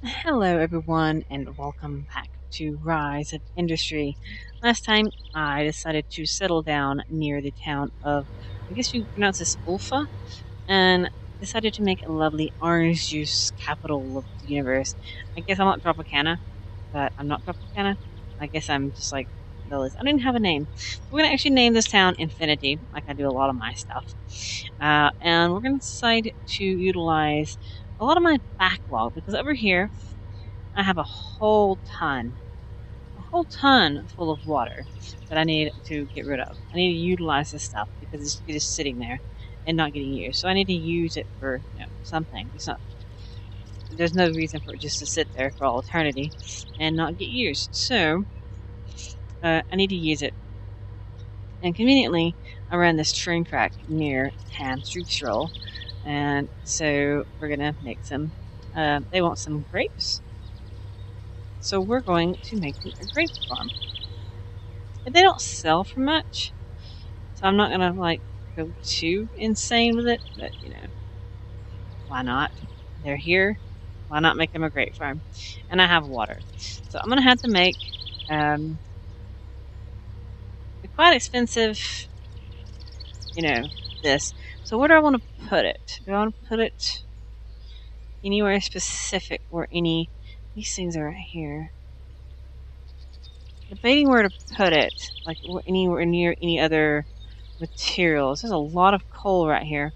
Hello, everyone, and welcome back to Rise of Industry. Last time, I decided to settle down near the town of, I guess you pronounce this Ulfa, and decided to make a lovely orange juice capital of the universe. I guess I'm not Tropicana, but I'm not Tropicana. I guess I'm just like the list. I don't even have a name. We're going to actually name this town Infinity, like I do a lot of my stuff. And we're going to decide to utilize a lot of my backlog because over here, I have a whole ton full of water that I need to get rid of. I need to utilize this stuff because it's just sitting there and not getting used. So I need to use it for something. There's no reason for it just to sit there for all eternity and not get used. So I need to use it. And conveniently, I ran this train track near Stroll, and so we're gonna make some. They want some grapes. So we're going to make them a grape farm. And they don't sell for much, so I'm not gonna go too insane with it. But why not? They're here. Why not make them a grape farm? And I have water, so I'm gonna have to make a quite expensive, this. So where do I want to put it? Do I want to put it anywhere specific or any? These things are right here. Debating where to put it, like anywhere near any other materials. There's a lot of coal right here.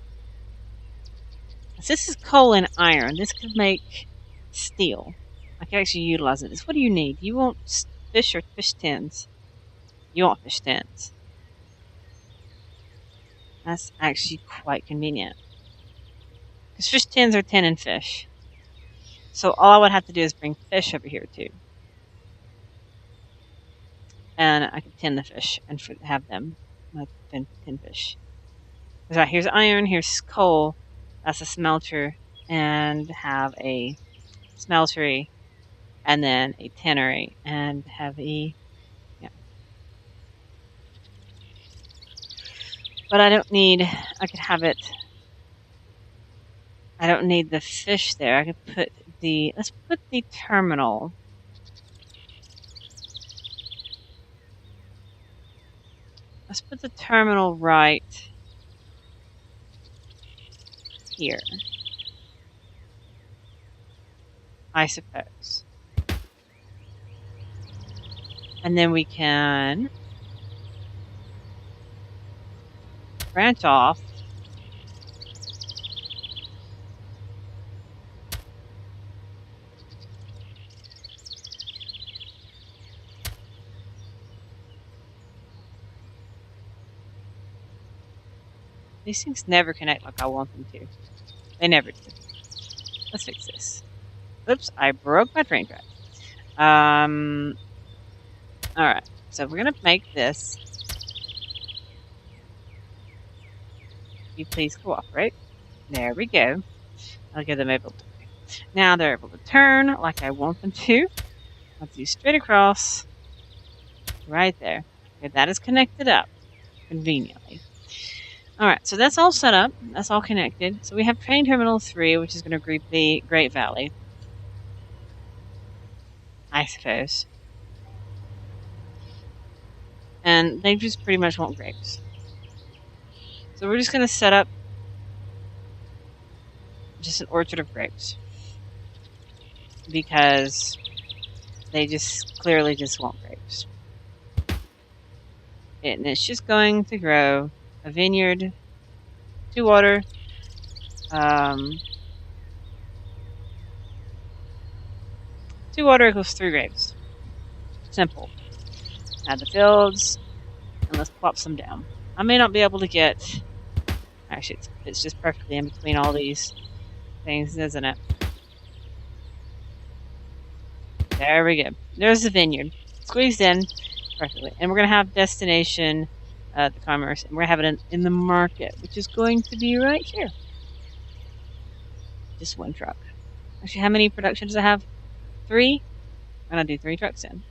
This is coal and iron. This could make steel. I can actually utilize it. What do you need? You want fish or fish tins? You want fish tins. That's actually quite convenient. Because fish tins are tin and fish. So all I would have to do is bring fish over here too. And I could tin the fish and have them tin fish. Right, here's iron, here's coal. That's a smelter, and have a smeltery, and then a tannery, and have a But I don't need. I could have it. I don't need the fish there. I could put the. Let's put the terminal. Let's put the terminal right here. I suppose. And then we can branch off. These things never connect like I want them to. They never do. Let's fix this. Oops, I broke my train track. Alright, so we're going to make this. You please cooperate. There we go. I'll give them able to. Now they're able to turn like I want them to. I'll do straight across. Right there. Okay, that is connected up conveniently. Alright, so that's all set up. That's all connected. So we have Train Terminal 3, which is going to greet the Great Valley. I suppose. And they just pretty much want grapes. So we're just going to set up just an orchard of grapes. Because they just clearly just want grapes. And it's just going to grow a vineyard, 2 water, 2 water equals 3 grapes. Simple. Add the fields, and let's plop some down. I may not be able to get. Actually, it's just perfectly in between all these things, isn't it? There we go. There's the vineyard. Squeezed in perfectly. And we're going to have destination, the commerce, and we're going to have it in the market, which is going to be right here. Just 1 truck. Actually, how many productions does I have? 3? I'm going to do 3 trucks in.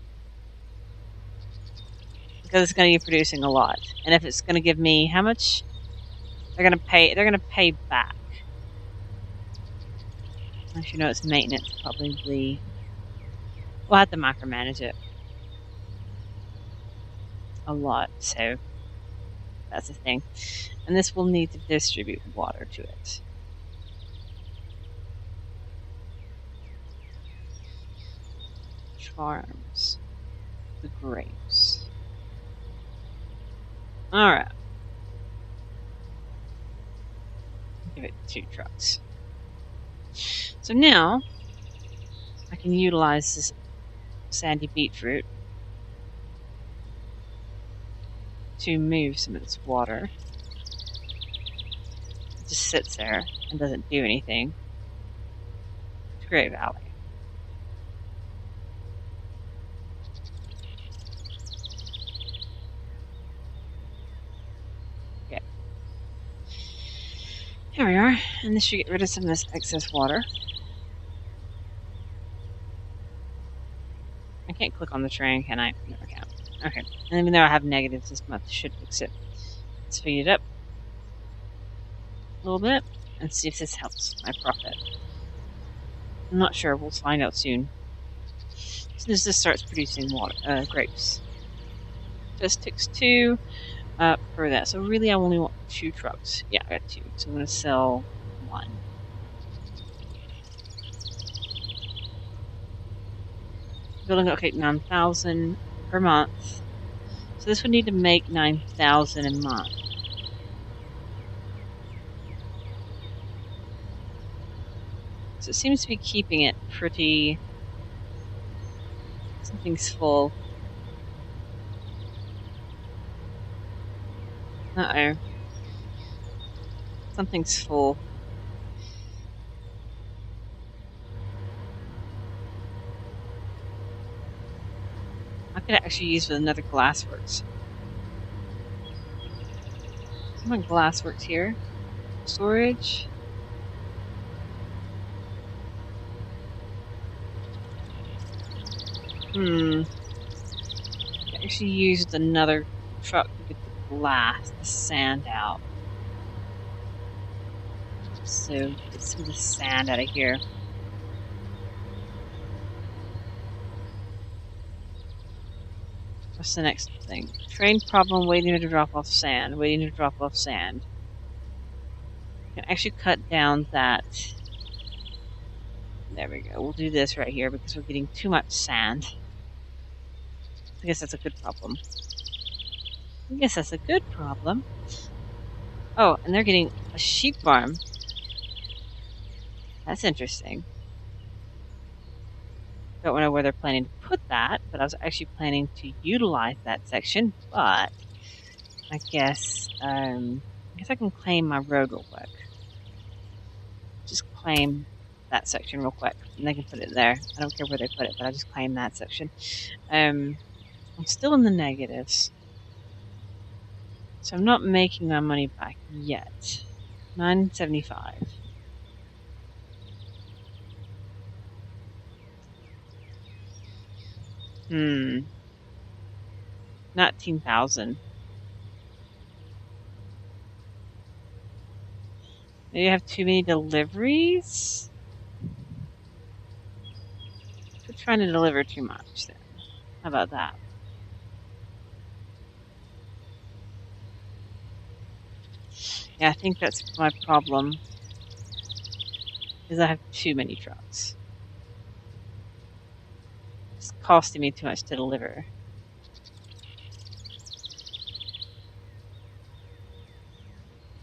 Because it's going to be producing a lot. And if it's going to give me how much? They're going to pay back. Actually, no, it's maintenance. Probably. We'll have to micromanage it a lot, so that's the thing. And this will need to distribute water to it. Farms. The grapes. Alright. Give it 2 trucks. So now, I can utilize this sandy beetroot to move some of this water. It just sits there and doesn't do anything. It's a great valley. Okay. Here we are, and this should get rid of some of this excess water. I can't click on the train, can I? No, I can't. Okay. And even though I have negatives, this month should fix it. Let's speed it up a little bit and see if this helps my profit. I'm not sure. We'll find out soon. As soon as this starts producing water, grapes. This takes 2 for that. So really, I only want 2 trucks. Yeah, I got 2. So I'm going to sell 1. Building, okay, 9,000 per month. So this would need to make 9,000 a month. So it seems to be keeping it pretty. Something's full. Uh-oh. Something's full. I could actually use with another glassworks. Come on, glassworks here. Storage. I actually used another truck to get the glass, the sand out. So get some of the sand out of here. What's the next thing? Train problem, waiting to drop off sand, waiting to drop off sand. I can actually cut down that. There we go. We'll do this right here because we're getting too much sand. I guess that's a good problem. Oh, and they're getting a sheep farm. That's interesting. Don't know where they're planning to put that, but I was actually planning to utilize that section. But I guess I can claim my road real quick. Just claim that section real quick, and they can put it there. I don't care where they put it, but I just claim that section. I'm still in the negatives, so I'm not making my money back yet. 975. Not 10,000. Maybe I have too many deliveries? We're trying to deliver too much then. How about that? Yeah, I think that's my problem. Is I have too many trucks. It's costing me too much to deliver.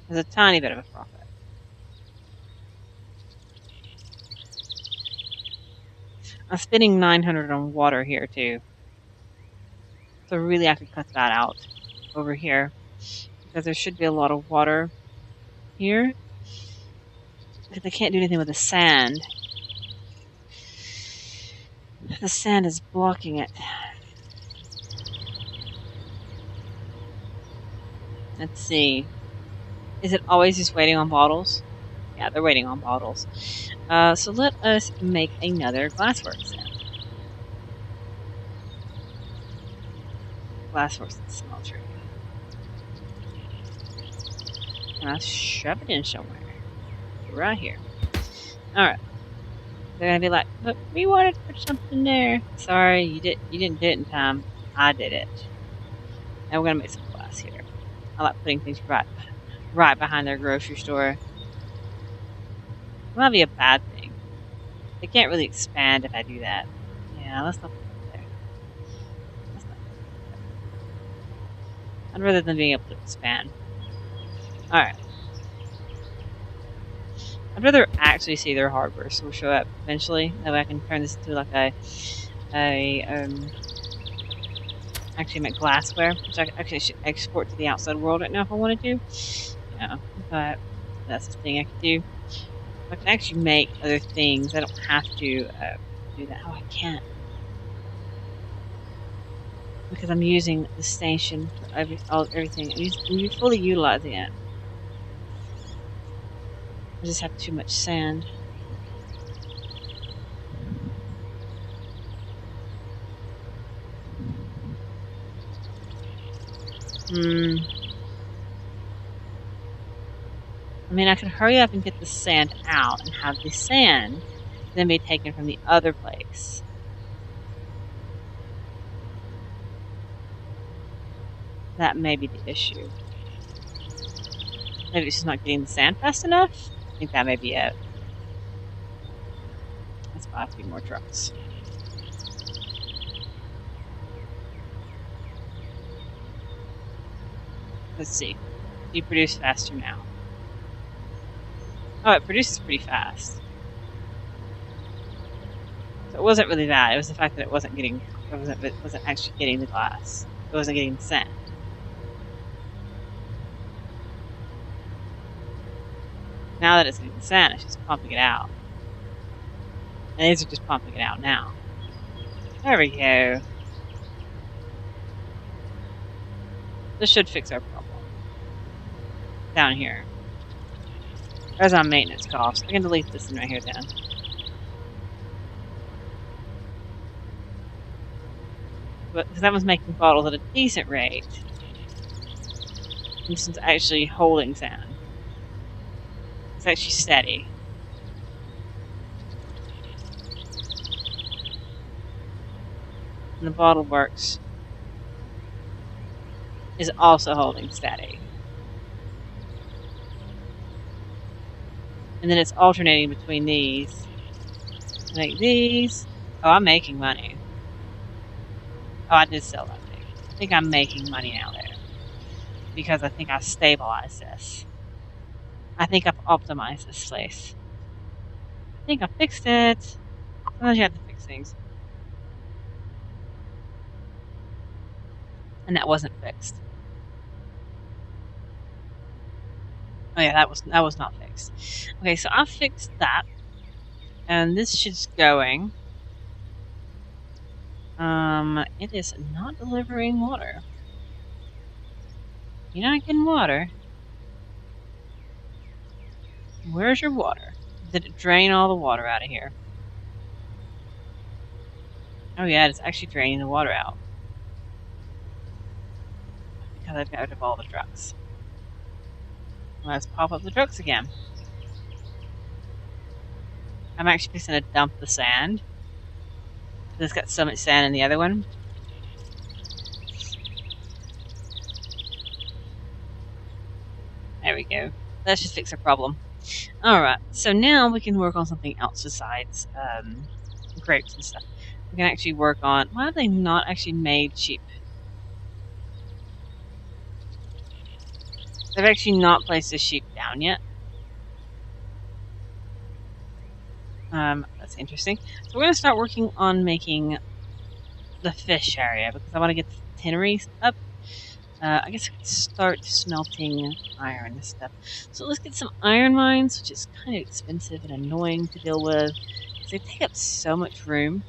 There's a tiny bit of a profit. I'm spending 900 on water here too. So really I could cut that out over here. Because there should be a lot of water here. Because I can't do anything with the sand. The sand is blocking it. Let's see. Is it always just waiting on bottles? Yeah, they're waiting on bottles. So let us make another glassworks then. Glassworks and smeltery. And I'll shove it in somewhere. Right here. Alright. They're gonna be like, "Look, we wanted to put something there. Sorry, you didn't do it in time. I did it." And we're gonna make some glass here. I like putting things right behind their grocery store. It might be a bad thing. They can't really expand if I do that. Yeah, let's not put it there. Let's not put it there. I'd rather than being able to expand. Alright. I'd rather actually see their hardware store show up eventually. That way I can turn this into like actually make glassware, which I actually should export to the outside world right now if I wanted to. Yeah, but that's the thing I could do. I can actually make other things. I don't have to do that. Oh, I can't. Because I'm using the station for everything. I'm fully utilizing it. I just have too much sand. I mean, I could hurry up and get the sand out and have the sand then be taken from the other place. That may be the issue. Maybe it's just not getting the sand fast enough? I think that may be it. Let's buy a few more trucks. Let's see. Do you produce faster now? Oh, it produces pretty fast. So it wasn't really that. It was the fact that it wasn't actually getting the glass. It wasn't getting the sand. Now that it's getting the sand, it's just pumping it out. And these are just pumping it out now. There we go. This should fix our problem. Down here. There's our maintenance cost. I can delete this one right here then. But because that one's making bottles at a decent rate. This one's actually holding sand. It's actually steady. And the bottle works is also holding steady. And then it's alternating between these. Like these. Oh, I'm making money. Oh, I did sell that thing. I think I'm making money now there. Because I think I stabilized this. I think I've optimized this place. I think I fixed it. Sometimes you have to fix things. And that wasn't fixed. Oh yeah, that was not fixed. Okay, so I fixed that. And this shit's going. It is not delivering water. You're not getting water. Where's your water? Did it drain all the water out of here? Oh yeah, it's actually draining the water out. Because I've got rid of all the trucks. Let's pop up the trucks again. I'm actually just going to dump the sand. It's got so much sand in the other one. There we go. Let's just fix our problem. Alright, so now we can work on something else besides grapes and stuff. We can actually work on... Why have they not actually made sheep? They've actually not placed the sheep down yet. That's interesting. So we're going to start working on making the fish area because I want to get the tanneries up. I guess I could start smelting iron and stuff. So let's get some iron mines, which is kind of expensive and annoying to deal with. Because they take up so much room.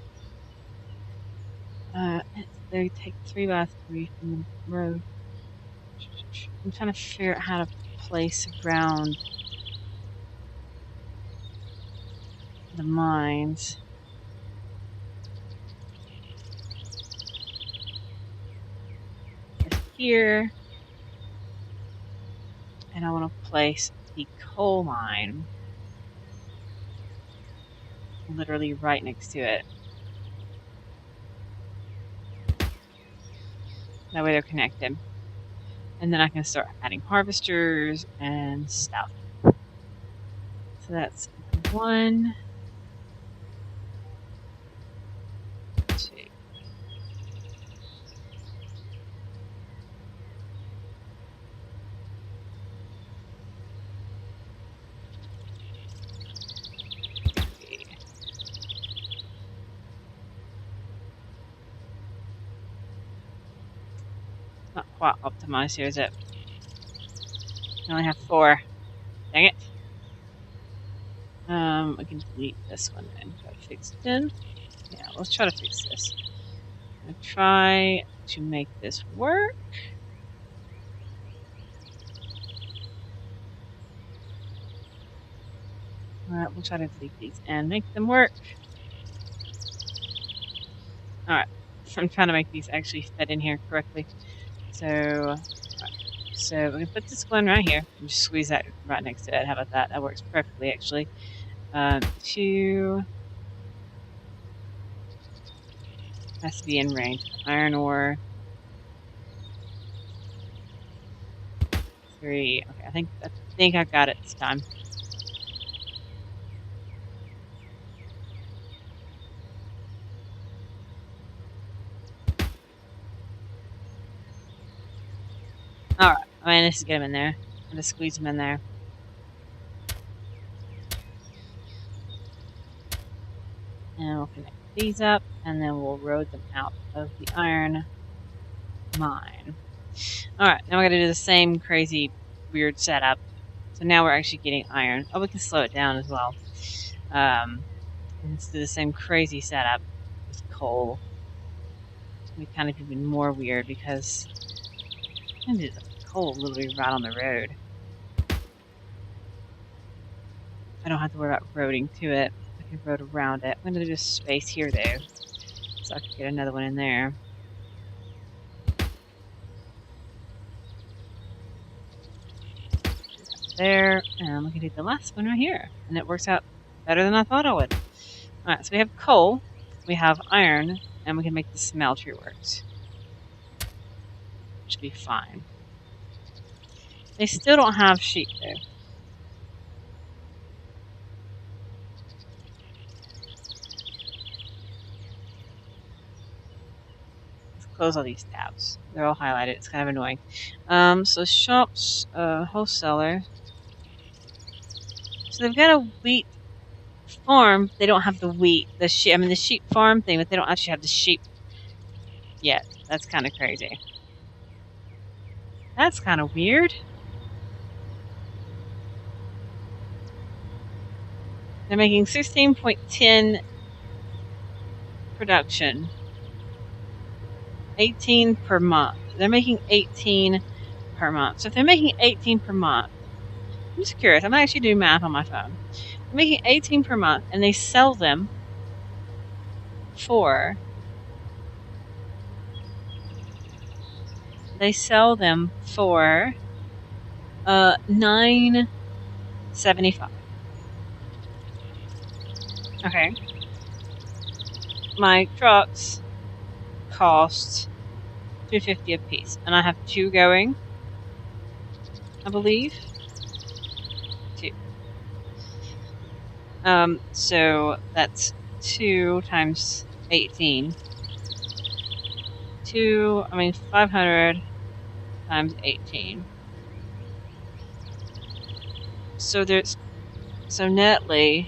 They take 3 by 3 from the road. I'm trying to figure out how to place around the mines. Here. And I want to place the coal mine literally right next to it. That way they're connected. And then I can start adding harvesters and stuff. So that's 1, 2. Not quite optimized here, is it? I only have 4. Dang it. I can delete this one and try to fix it in. Yeah, let's try to fix this. I'm gonna try to make this work. Alright, we'll try to delete these and make them work. Alright, I'm trying to make these actually fit in here correctly. So we're going to put this one right here and just squeeze that right next to it. How about that? That works perfectly, actually. 2 has to be in range. Iron ore. 3. Okay, I think I got it this time. Alright, I managed to get them in there. I'm going to squeeze them in there. And we'll connect these up, and then we'll road them out of the iron mine. Alright, now we're going to do the same crazy, weird setup. So now we're actually getting iron. Oh, we can slow it down as well. Let's do the same crazy setup with coal. It's going to be kind of even more weird because I'm going to do the coal literally right on the road. I don't have to worry about roading to it. I can road around it. I'm going to do just space here though, so I can get another one in there. There, and we can do the last one right here, and it works out better than I thought it would. Alright, so we have coal, we have iron, and we can make the smelter work. Should be fine. They still don't have sheep though. Let's close all these tabs. They're all highlighted. It's kind of annoying. So shops, wholesaler. So they've got a wheat farm. They don't have the wheat. The sheep farm thing, but they don't actually have the sheep yet. That's kind of crazy. That's kind of weird. They're making 16.10 production. 18 per month. They're making 18 per month. So if they're making 18 per month, I'm just curious. I'm actually doing math on my phone. They're making 18 per month, and they sell them for $9.75. Okay. My trucks cost $2.50 a piece, and I have 2 going, I believe. 2. So that's 2 times 18. 500 times 18. So netly,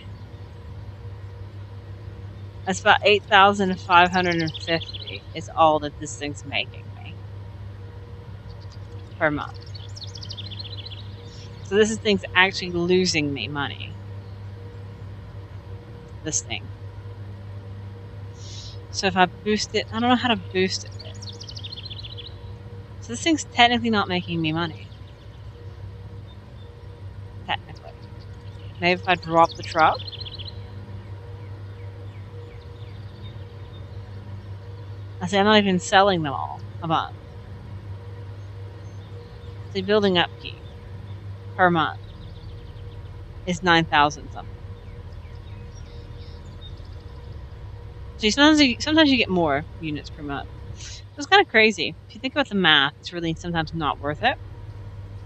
that's about 8,550 is all that this thing's making me per month. So this thing's actually losing me money. This thing. So if I boost it, I don't know how to boost it. So this thing's technically not making me money. Technically. Maybe if I drop the truck. I say I'm not even selling them all a month. The building upkeep per month is 9,000 something. See, sometimes you get more units per month. It's kind of crazy. If you think about the math, it's really sometimes not worth it.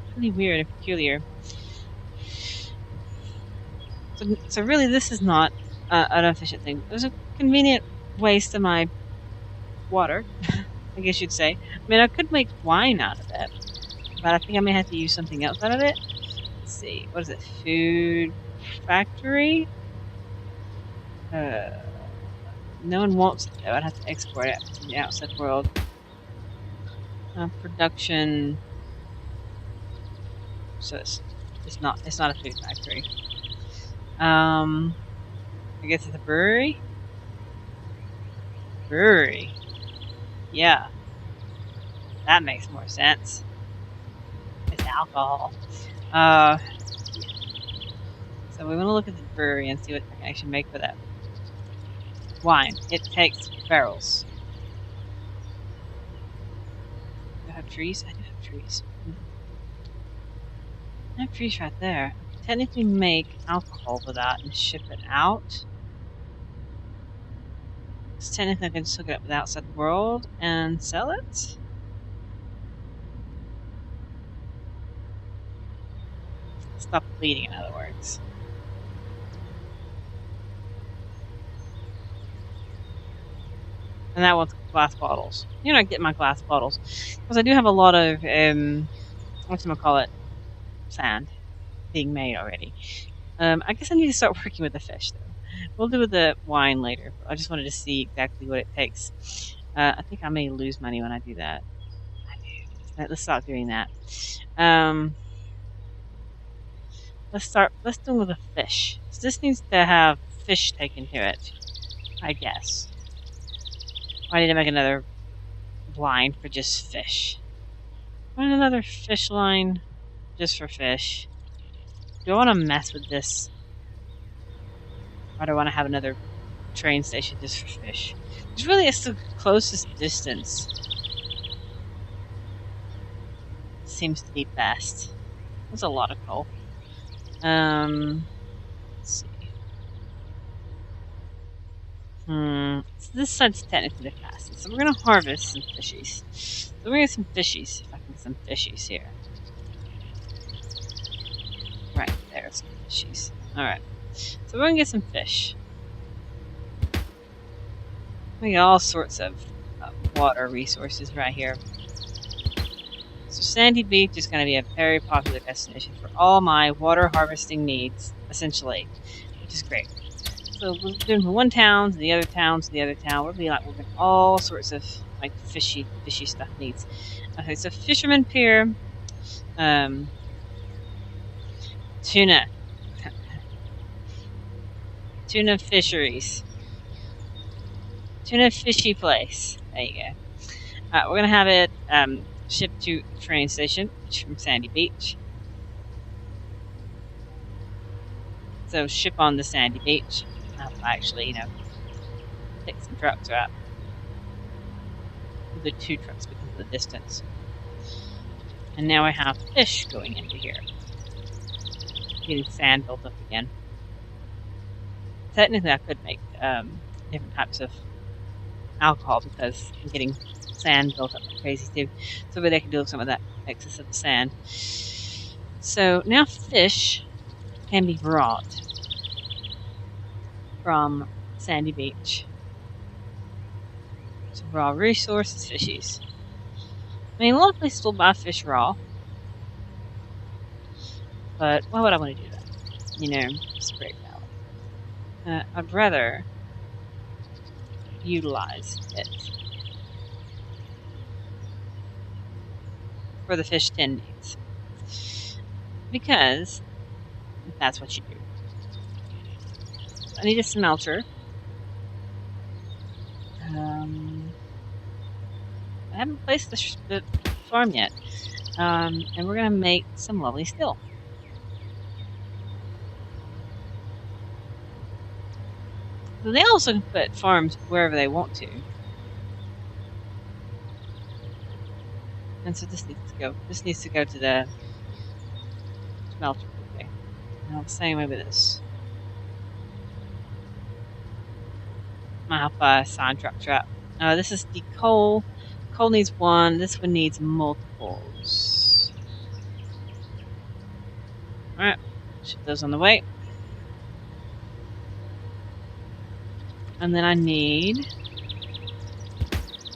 It's really weird and peculiar. So really, this is not an efficient thing. There's a convenient waste of my water, I guess you'd say. I mean, I could make wine out of it, but I think I may have to use something else out of it. Let's see. What is it? Food factory? No one wants it, though. I'd have to export it to the outside world. Production. So it's not a food factory. I guess it's a brewery. Brewery. Yeah, that makes more sense. It's alcohol. So we want to look at the brewery and see what I can actually make with it. Wine. It takes barrels. Do I have trees? I do have trees. I have trees right there. I could technically make alcohol with that and ship it out. So technically I can just hook it up with the outside world and sell it. Stop bleeding, in other words. And that one's glass bottles. You know, I get my glass bottles. Because I do have a lot of, whatchamacallit, sand being made already. I guess I need to start working with the fish, though. We'll do the wine later. I just wanted to see exactly what it takes. I think I may lose money when I do that. I do. Let's stop doing that. Let's do with the fish. So this needs to have fish taken to it, I guess. I need to make another line for just fish. I need another fish line just for fish. Do I want to mess with this? Or do I want to have another train station just for fish? Which really is the closest distance. Seems to be best. That's a lot of coal. Let's see. So this side's technically the fastest. So we're going to harvest some fishies. So we're going to get some fishies. If I can get some fishies here. Right, there's some fishies. Alright. So we're going to get some fish. We got all sorts of water resources right here. So Sandy Beach is going to be a very popular destination for all my water harvesting needs, essentially, which is great. So we're doing from one town to the other town to the other town. We're getting all sorts of like fishy stuff needs. Okay, so Fisherman Pier, tuna fisheries, tuna fishy place. There you go. We're gonna have it shipped to the train station from Sandy Beach. So ship on the Sandy Beach. Actually, take some trucks out. The 2 trucks because of the distance. And now I have fish going into here. Getting sand built up again. Technically, I could make different types of alcohol because I'm getting sand built up like crazy too. So maybe I can do some of that excess of the sand. So now fish can be brought from Sandy Beach. So raw resources, fishies. I mean, a lot of places will buy fish raw. But why would I want to do that? It's great value. I'd rather utilize it for the fish 10 needs. Because that's what you do. I need a smelter. I haven't placed the farm yet. And we're going to make some lovely steel. So they also can put farms wherever they want to. And so this needs to go to the smelter. Okay. Now, same way with this. My help sign drop trap. This is the coal. Coal needs one. This one needs multiples. Alright. Ship those on the way. And then I need.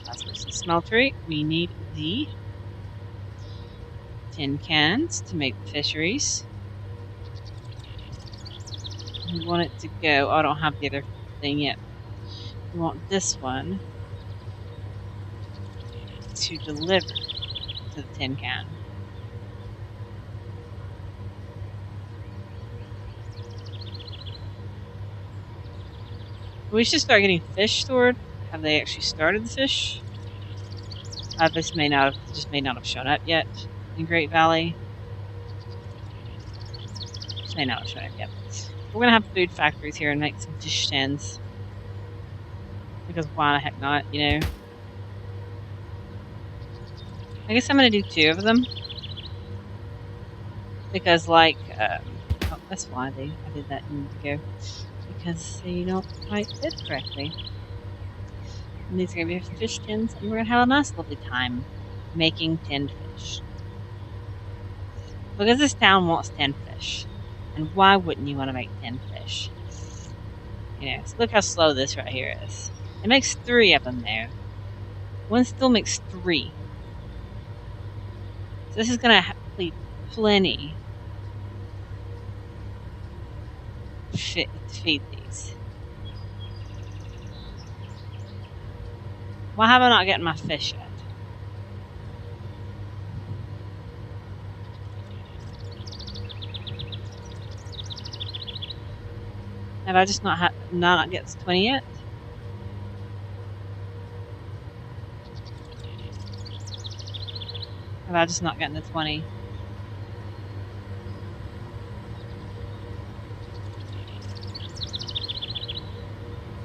That's what's the smeltery. We need the tin cans to make the fisheries. We want it to go. Oh, I don't have the other thing yet. We want this one to deliver to the tin can. We should start getting fish stored. Have they actually started the fish? This may not have shown up yet in Great Valley. This may not have shown up yet. We're gonna have food factories here and make some fish stands. Because why the heck not, you know? I guess I'm gonna do 2 of them. Because like, oh, that's why I did that a minute ago. Because they don't quite fit correctly. And these are going to be fish tins, and we're going to have a nice lovely time making tinned fish. Because this town wants tinned fish. And why wouldn't you want to make tinned fish? You know, so look how slow this right here is. It makes 3 of them there. One still makes 3. So this is going to be plenty to feed these. Why have I not gotten my fish yet? Have I just not get to 20 yet? Have I just not gotten to 20?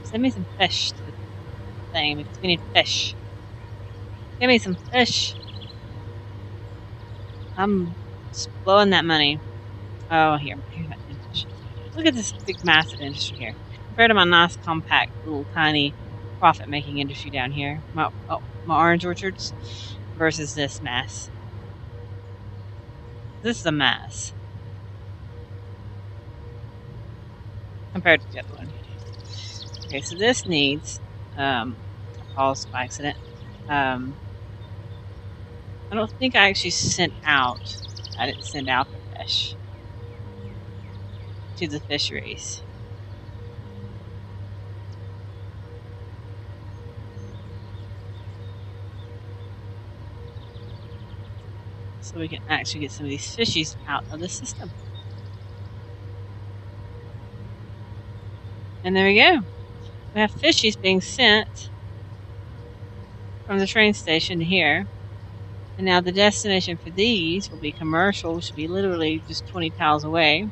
Send me some fish to the thing because we need fish. Give me some fish. I'm just blowing that money. Oh, here that fish. Look at this big, massive industry here. Compared to my nice, compact, little, tiny, profit-making industry down here. My orange orchards versus this mess. This is a mess. Compared to the other one. Okay, so this needs, I paused by accident. I don't think I actually sent out, I didn't send out the fish to the fisheries. So we can actually get some of these fishies out of the system. And there we go. We have fishies being sent from the train station to here. And now the destination for these will be commercial, which will be literally just 20 tiles away.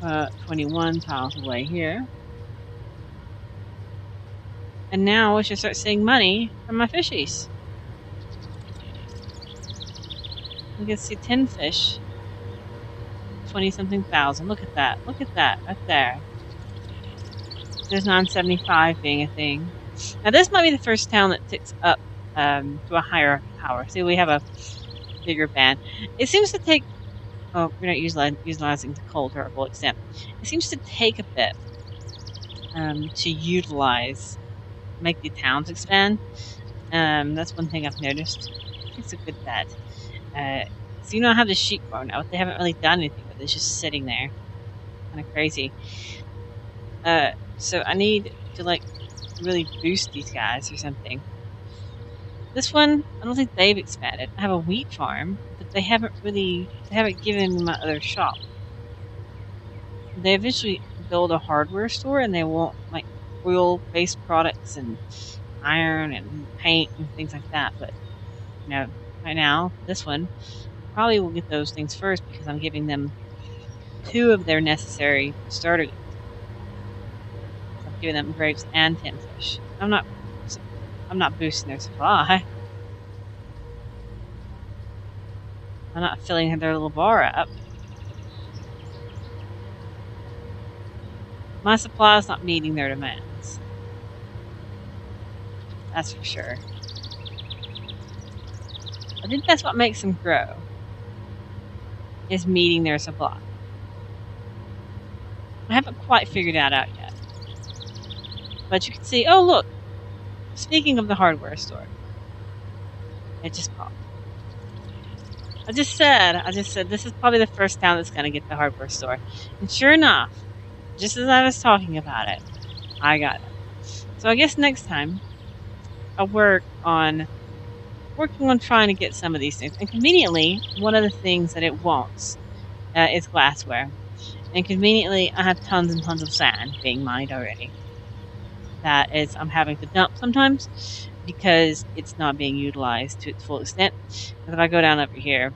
Uh, 21 tiles away here. And now we should start seeing money from my fishies. We can see 10 fish. 20-something thousand. Look at that. Look at that right there. There's 975 being a thing. Now this might be the first town that ticks up to a higher power. See, we have a bigger band. It seems to take... Oh, we're not utilizing the coal to our full extent. It seems to take a bit to utilize, make the towns expand. That's one thing I've noticed. It's a good bet. So you know I have the sheep farm now, but they haven't really done anything with it. It's just sitting there. Kind of crazy. So I need to like really boost these guys or something. This one, I don't think they've expanded. I have a wheat farm, but they haven't given me my other shop. They eventually build a hardware store and they want like oil-based products and iron and paint and things like that. But you know, right now, this one probably will get those things first because I'm giving them 2 of their necessary starter. I'm giving them grapes and 10 fish. I'm not boosting their supply. I'm not filling their little bar up. My supply is not meeting their demands. That's for sure. I think that's what makes them grow, is meeting their supply. I haven't quite figured that out yet. But you can see, oh look, speaking of the hardware store, it just popped. I just said, this is probably the first town that's going to get the hardware store. And sure enough, just as I was talking about it, I got it. So I guess next time, I'll working on trying to get some of these things. And conveniently, one of the things that it wants is glassware. And conveniently, I have tons and tons of sand being mined already. That is, I'm having to dump sometimes because it's not being utilized to its full extent. Because if I go down over here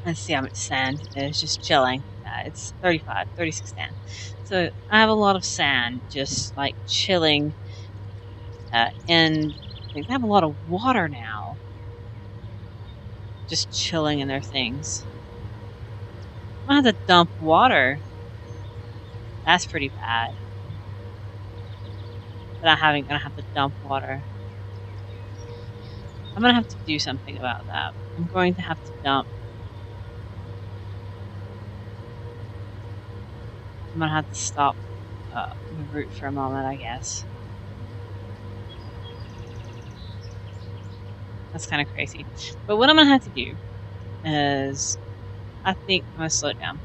and see how much sand is just chilling, it's 36 sand. So I have a lot of sand just like chilling, and they have a lot of water now, just chilling in their things. I'm gonna have to dump water. That's pretty bad. But I'm gonna have to dump water. I'm gonna have to do something about that. I'm going to have to dump. I'm gonna have to stop the route for a moment, I guess. That's kind of crazy. But what I'm gonna have to do is, I think I'm gonna slow it down.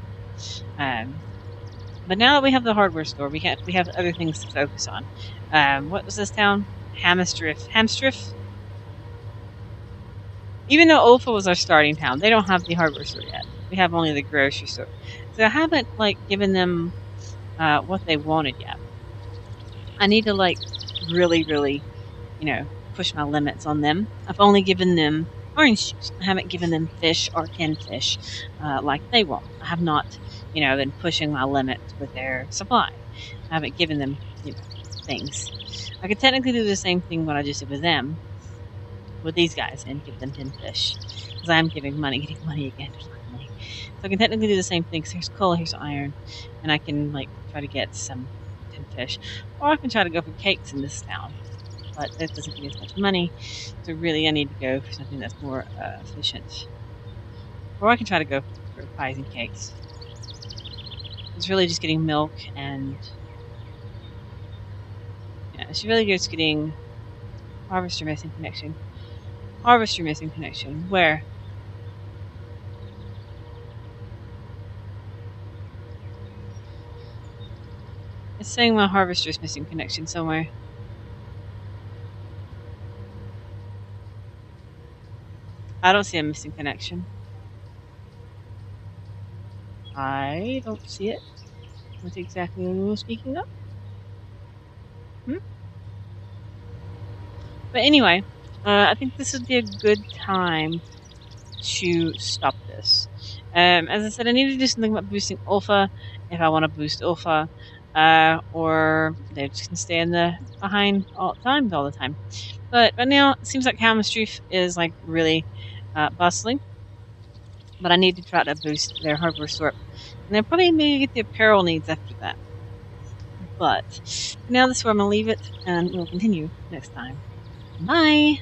But now that we have the hardware store, we have other things to focus on. What was this town? Hamstriff? Even though Ulfa was our starting town, they don't have the hardware store yet. We have only the grocery store. So I haven't, given them what they wanted yet. I need to, really, really, push my limits on them. I've only given them orange juice. I haven't given them fish or canned fish like they want. I have not, been pushing my limits with their supply. I haven't given them, things. I could technically do the same thing what I just did with them, with these guys, and give them 10 fish. Because I am getting money again, finally. So I can technically do the same thing. So here's coal, here's iron, and I can, try to get some 10 fish. Or I can try to go for cakes in this town. But that doesn't give me as much money. So really I need to go for something that's more efficient. Or I can try to go for pies and cakes. It's really just getting milk and... yeah, it's really just getting... Harvester missing connection. Harvester missing connection. Where? It's saying my harvester's missing connection somewhere. I don't see a missing connection. I don't see it. What exactly are you speaking of? But anyway, I think this would be a good time to stop this. As I said, I need to do something about boosting Ulfa if I want to boost Ulfa, or they're just going to stay behind all the time. But right now, it seems like Hammerstreet is really bustling. But I need to try to boost their hardware store. And then probably maybe get the apparel needs after that. But for now, this is where I'm going to leave it, and we'll continue next time. Bye!